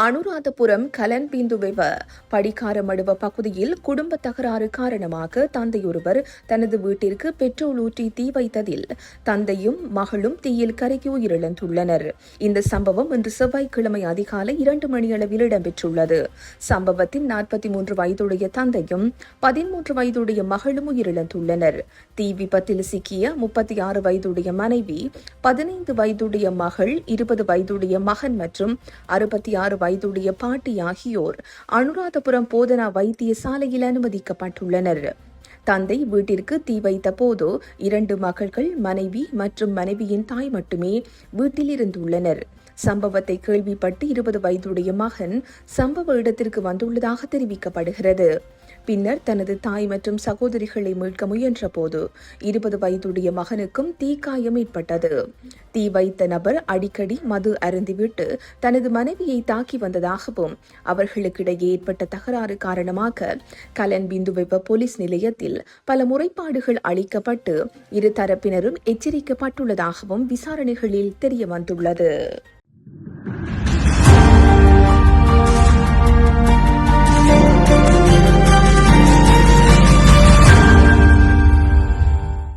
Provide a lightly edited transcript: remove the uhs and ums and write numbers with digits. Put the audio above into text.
அனுராதபுரம் கலன்பிந்துவெவ படிக்காரமடுவ பகுதியில் குடும்ப தகராறு காரணமாக தந்தையொருவர் தனது வீட்டிற்கு பெட்ரோல் ஊற்றி தீ வைத்ததில் தந்தையும் மகளும் தீயில் கருகி உயிரிழந்துள்ளனர். இந்த சம்பவம் இன்று செவ்வாய்க்கிழமை அதிகாலை 2 மணியளவில் இடம்பெற்றுள்ளது. சம்பவத்தில் 43 வயதுடைய தந்தையும் 13 வயதுடைய மகளும் உயிரிழந்துள்ளனர். தீ விபத்தில் சிக்கிய 36 வயதுடைய மனைவி, 15 வயதுடைய மகள், 20 வயதுடைய மகன் மற்றும் 66 வயதுடைய பாட்டி ஆகியோர் அனுராதபுரம் போதனா வைத்தியசாலையில் அனுமதிக்கப்பட்டுள்ளனர். தந்தை வீட்டிற்கு தீ வைத்த போது 2 மகள்கள், மனைவி மற்றும் மனைவியின் தாய் மட்டுமே வீட்டில் இருந்துள்ளனர். சம்பவத்தை கேள்விப்பட்டு 20 வயதுடைய மகன் சம்பவ இடத்திற்கு வந்துள்ளதாக தெரிவிக்கப்படுகிறது. பின்னர் தனது தாய் மற்றும் சகோதரிகளை மீட்க முயன்றபோது 20 வயதுடைய மகனுக்கும் தீக்காயம் ஏற்பட்டது. தீ வைத்த நபர் அடிக்கடி மது அருந்திவிட்டு தனது மனைவியை தாக்கி வந்ததாகவும் அவர்களுக்கிடையே ஏற்பட்ட தகராறு காரணமாக கலன்பிந்துவெவ போலீஸ் நிலையத்தில் பல முறைப்பாடுகள் அளிக்கப்பட்டு இரு தரப்பினரும் எச்சரிக்கப்பட்டுள்ளதாகவும் விசாரணைகளில் தெரியவந்துள்ளது.